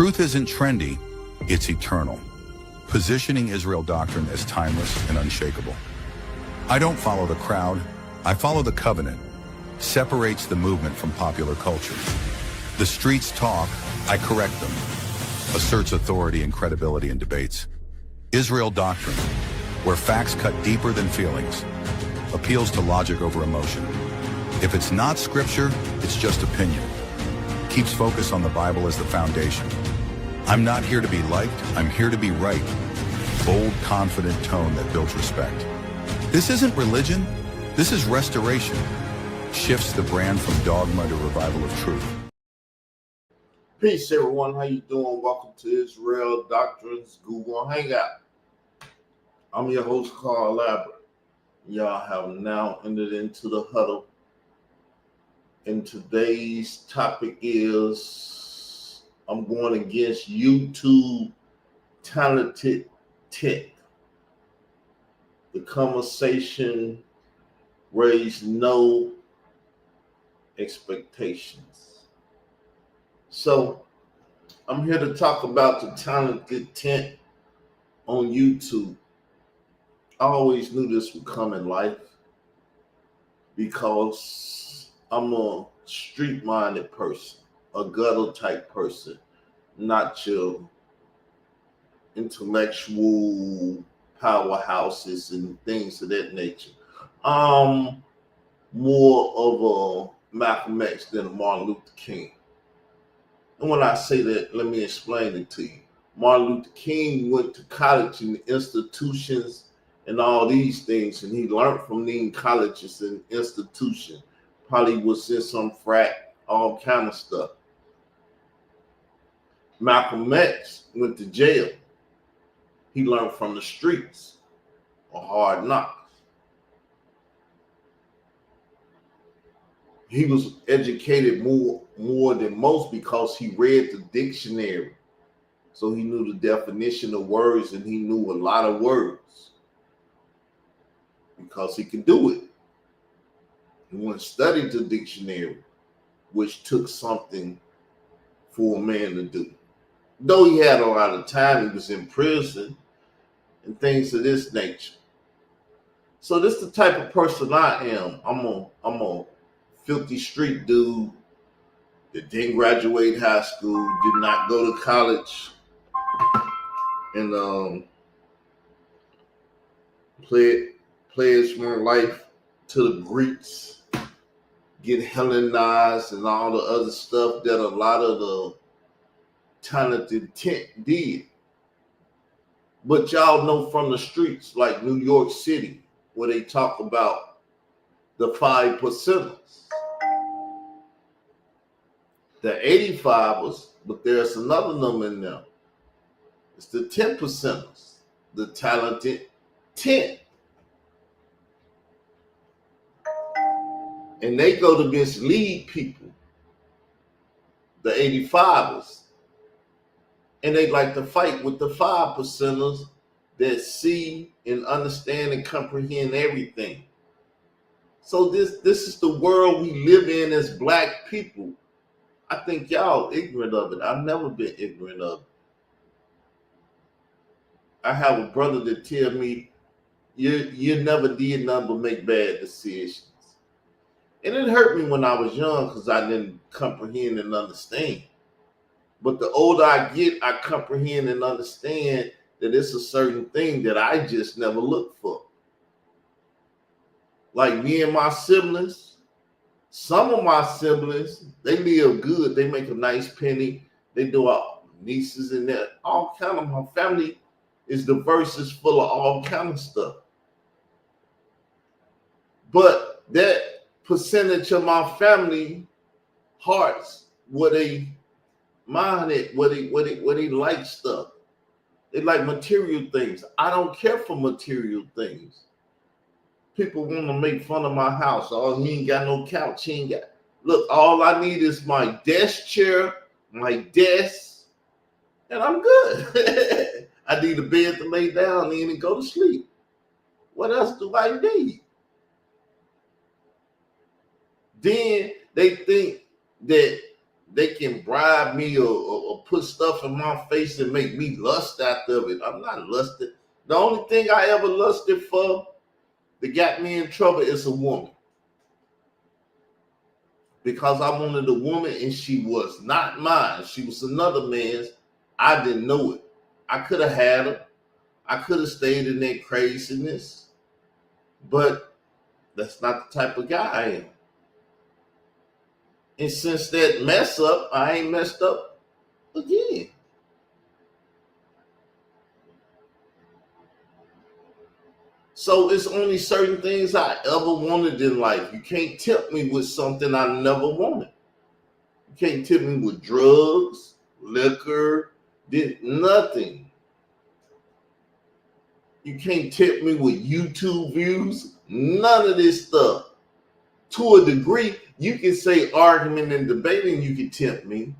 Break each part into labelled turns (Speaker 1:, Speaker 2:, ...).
Speaker 1: Truth isn't trendy, it's eternal, positioning Israel doctrine as timeless and unshakable. I don't follow the crowd, I follow the covenant. Separates the movement from popular culture. The streets talk, I correct them. Asserts authority and credibility in debates. Israel doctrine, where facts cut deeper than feelings. Appeals to logic over emotion. If it's not scripture, it's just opinion. Keeps focus on the Bible as the foundation. I'm not here to be liked, I'm here to be right. Bold, confident tone that builds respect. This isn't religion, this is restoration. Shifts the brand from dogma to revival of truth.
Speaker 2: Peace, everyone. How you doing? Welcome to Israel Doctrines Google Hangout. I'm your host, Carl Labert. Y'all have now entered into the huddle. And today's topic is I'm going against YouTube talented tech. The conversation raised no expectations. So I'm here to talk about the talented tech on YouTube. I always knew this would come in life because I'm a street-minded person, a gutter type person, not your intellectual powerhouses and things of that nature. More of a Malcolm X than a Martin Luther King. And when I say that, let me explain it to you. Martin Luther King went to college in the institutions and all these things, and he learned from these colleges and institutions. Probably was in some frat, all kind of stuff. Malcolm X went to jail. He learned from the streets or hard knocks. He was educated more than most because he read the dictionary. So he knew the definition of words and he knew a lot of words because he could do it. He went and studied the dictionary, which took something for a man to do. Though he had a lot of time, he was in prison and things of this nature. So this is the type of person I am. I'm a filthy street dude that didn't graduate high school, did not go to college, and pledged my life to the Greeks, get Hellenized and all the other stuff that a lot of the talented tech did. But y'all know from the streets like New York City, where they talk about the 5%ers. The 85ers, but there's another number in there. It's the 10%ers, the talented 10. And they go to mislead people, the 85ers. And they like to fight with the 5%ers that see and understand and comprehend everything. So this is the world we live in as black people. I think y'all ignorant of it. I've never been ignorant of it. I have a brother that tell me, you never did nothing but make bad decisions. And it hurt me when I was young because I didn't comprehend and understand. But the older I get, I comprehend and understand that it's a certain thing that I just never looked for. Like me and my siblings, some of my siblings, they live good. They make a nice penny. They do all nieces and that. All kind of my family is diverse, is full of all kind of stuff. But that percentage of my family hearts, where they mind it, where they like stuff. They like material things. I don't care for material things. People want to make fun of my house. Oh, he ain't got no couch. He ain't got. Look, all I need is my desk chair, my desk, and I'm good. I need a bed to lay down in and go to sleep. What else do I need? Then they think that they can bribe me or put stuff in my face and make me lust after it. I'm not lusted. The only thing I ever lusted for that got me in trouble is a woman. Because I wanted a woman and she was not mine. She was another man's. I didn't know it. I could have had her. I could have stayed in that craziness. But that's not the type of guy I am. And since that mess up, I ain't messed up again. So it's only certain things I ever wanted in life. You can't tempt me with something I never wanted. You can't tempt me with drugs, liquor, nothing. You can't tempt me with YouTube views. None of this stuff. To a degree, you can say argument and debating, you can tempt me.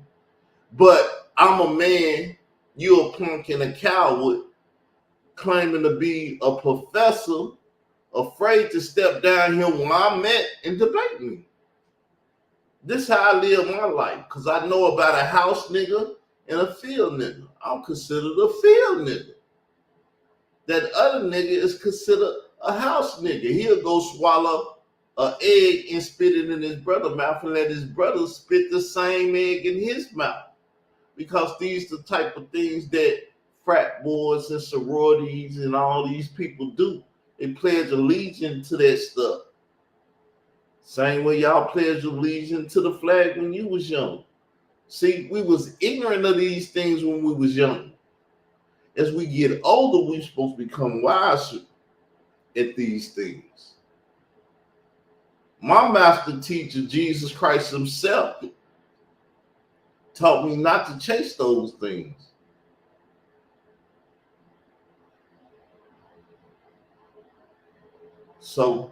Speaker 2: But I'm a man, you're a punk and a coward, claiming to be a professor, afraid to step down here where I'm at and debate me. This is how I live my life, because I know about a house nigga and a field nigga. I'm considered a field nigga. That other nigga is considered a house nigga. He'll go swallow an egg and spit it in his brother's mouth and let his brother spit the same egg in his mouth. Because these are the type of things that frat boys and sororities and all these people do. They pledge allegiance to that stuff. Same way y'all pledge allegiance to the flag when you was young. See, we was ignorant of these things when we was young. As we get older, we're supposed to become wiser at these things. My master teacher, Jesus Christ himself, taught me not to chase those things. So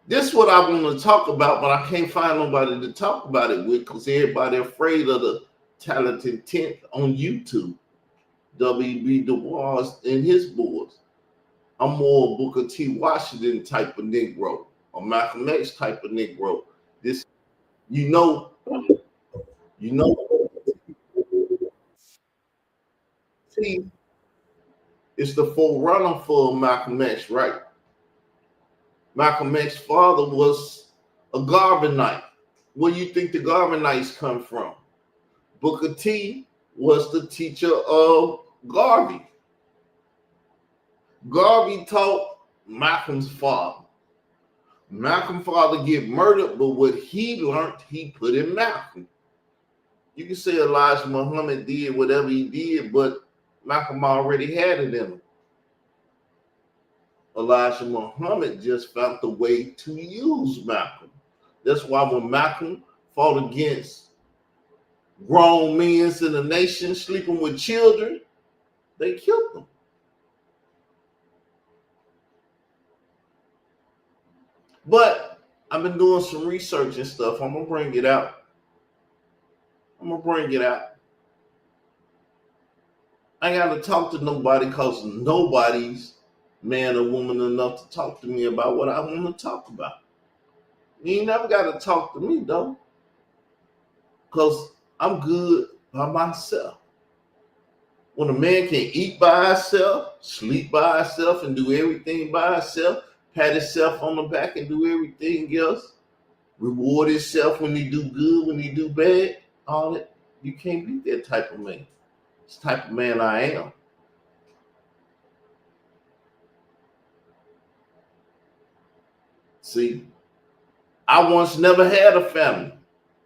Speaker 2: this is what I want to talk about, but I can't find nobody to talk about it with because everybody afraid of the talented 10th on YouTube. W.B. Du Bois and his boys. I'm more a Booker T. Washington type of Negro, a Malcolm X type of Negro. This, you know, T is the forerunner for Malcolm X, right? Malcolm X's father was a Garvinite. Where do you think the Garvinites come from? Booker T was the teacher of Garvey. Garvey taught Malcolm's father. Malcolm's father get murdered, but what he learned, he put in Malcolm. You can say Elijah Muhammad did whatever he did, but Malcolm already had it in him. Elijah Muhammad just found the way to use Malcolm. That's why when Malcolm fought against grown men in the nation sleeping with children, they killed them. But I've been doing some research and stuff. I'm going to bring it out. I ain't got to talk to nobody because nobody's man or woman enough to talk to me about what I want to talk about. You ain't never got to talk to me, though, because I'm good by myself. When a man can eat by himself, sleep by himself, and do everything by himself, pat himself on the back and do everything else, reward himself when he do good, when he do bad, all that, you can't be that type of man. It's the type of man I am. See, I once never had a family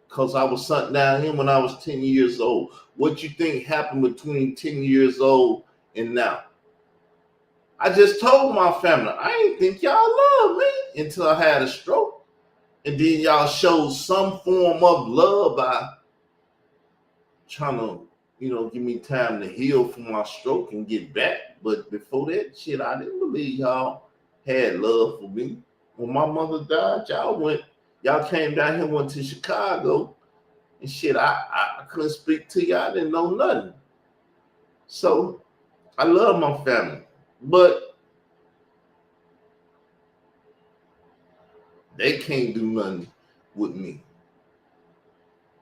Speaker 2: because I was sent down here when I was 10 years old. What you think happened between 10 years old and now? I just told my family, I ain't think y'all love me until I had a stroke. And then y'all showed some form of love by trying to, give me time to heal from my stroke and get back. But before that shit, I didn't believe y'all had love for me. When my mother died, y'all came down here, went to Chicago, and shit, I couldn't speak to y'all. I didn't know nothing. So I love my family, but they can't do nothing with me.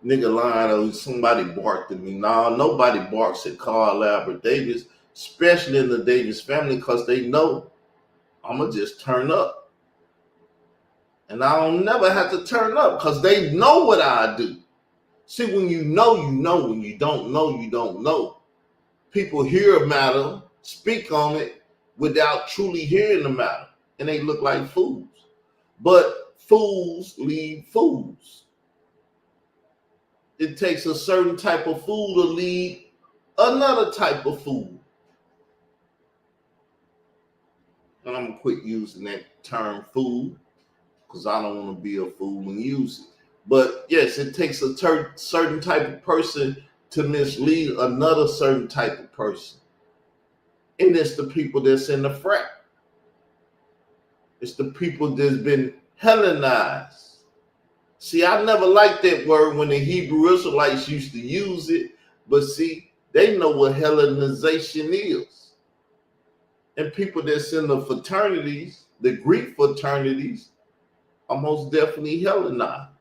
Speaker 2: nigga lying or somebody barked at me. Nah, nobody barks at Carl Albert Davis, especially in the Davis family, because they know I'ma just turn up. And I don't never have to turn up because they know what I do. See, when you know, you know. When you don't know, you don't know. People hear a matter, speak on it without truly hearing the matter, and they look like fools. But fools lead fools. It takes a certain type of fool to lead another type of fool. And I'm gonna quit using that term fool because I don't want to be a fool and use it. But yes, it takes a certain type of person to mislead another certain type of person. And it's the people that's in the frat. It's the people that's been Hellenized. See, I never liked that word when the Hebrew Israelites used to use it, but see, they know what Hellenization is. And people that's in the fraternities, the Greek fraternities, are most definitely Hellenized.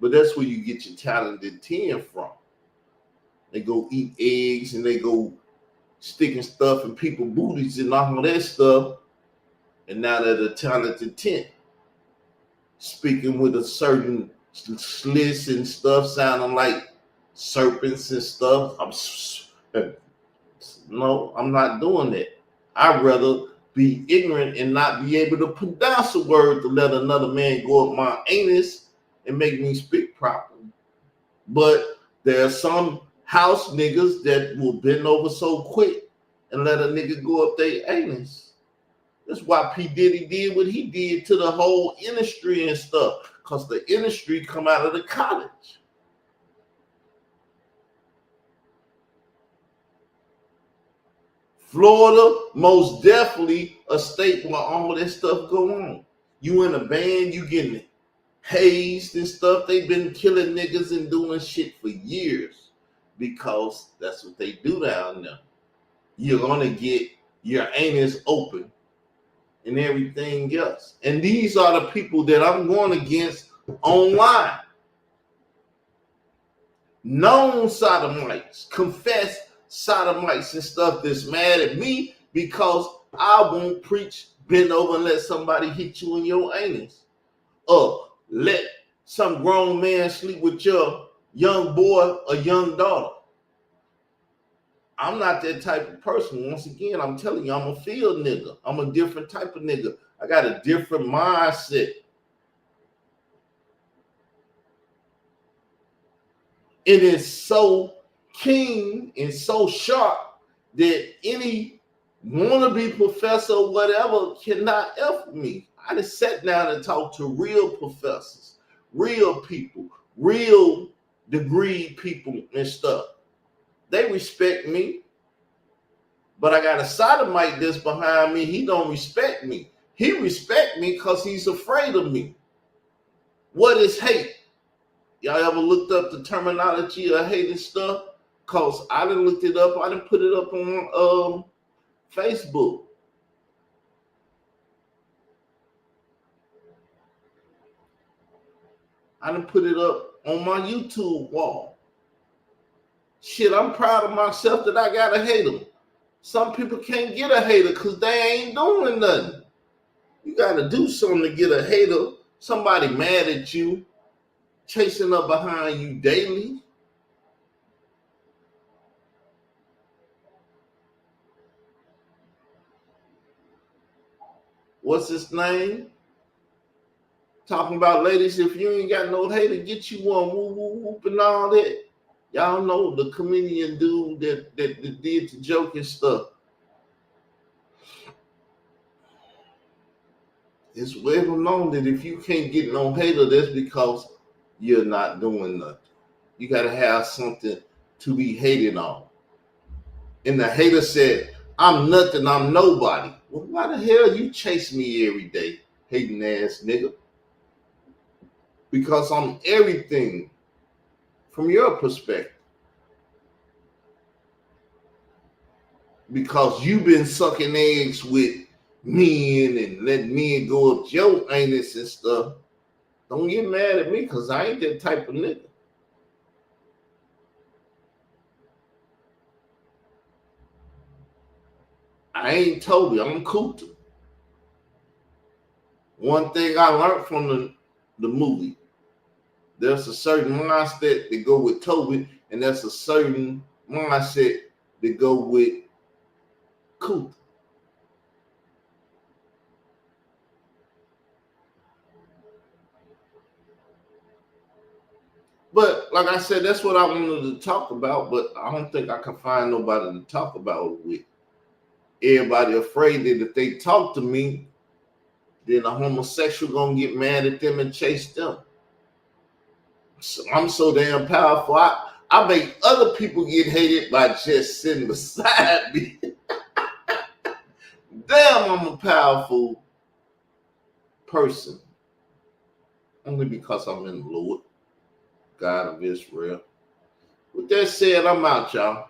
Speaker 2: But that's where you get your talented 10 from. They go eat eggs and they go sticking stuff in people's booties and all that stuff. And now they're the talented 10. Speaking with a certain slits and stuff, sounding like serpents and stuff. No, I'm not doing that. I'd rather be ignorant and not be able to pronounce a word to let another man go up my anus and make me speak properly. But there are some house niggas that will bend over so quick and let a nigga go up their anus. That's why P. Diddy did what he did to the whole industry and stuff, because the industry come out of the college. Florida, most definitely a state where all that stuff go on. You in a band, you getting hazed and stuff. They've been killing niggas and doing shit for years because that's what they do down there. You're gonna get your anus open and everything else. And these are the people that I'm going against online. Known sodomites, confessed sodomites and stuff that's mad at me because I won't preach bend over and let somebody hit you in your anus. Let some grown man sleep with your young boy or young daughter. I'm not that type of person. Once again, I'm telling you, I'm a field nigga. I'm a different type of nigga. I got a different mindset. It is so keen and so sharp that any wannabe professor or whatever cannot F me. I just sat down and talked to real professors, real people, real degree people and stuff. They respect me. But I got a sodomite that's behind me. He don't respect me. He respect me because he's afraid of me. What is hate? Y'all ever looked up the terminology of hate and stuff? Because I done looked it up. I done put it up on Facebook. I done put it up on my YouTube wall. Shit, I'm proud of myself that I got a hater. Some people can't get a hater because they ain't doing nothing. You got to do something to get a hater. Somebody mad at you, chasing up behind you daily. What's his name? Talking about ladies, if you ain't got no hater, get you one, whoop, whoop, whoop, and all that. Y'all know the comedian dude that did the joke and stuff. It's well known that if you can't get no hater, that's because you're not doing nothing. You got to have something to be hated on. And the hater said, I'm nothing, I'm nobody. Well, why the hell you chase me every day, hating ass nigga? Because I'm everything from your perspective. Because you've been sucking eggs with men and letting men go up your anus and stuff. Don't get mad at me because I ain't that type of nigga. I ain't Toby, I'm Kuta. One thing I learned from the movie, there's a certain mindset that go with Toby, and there's a certain mindset that go with Kuta. But like I said, that's what I wanted to talk about, but I don't think I can find nobody to talk about it with. Everybody afraid that if they talk to me, then a homosexual gonna get mad at them and chase them. So I'm so damn powerful. I make other people get hated by just sitting beside me. Damn, I'm a powerful person. Only because I'm in the Lord, God of Israel. With that said, I'm out, y'all.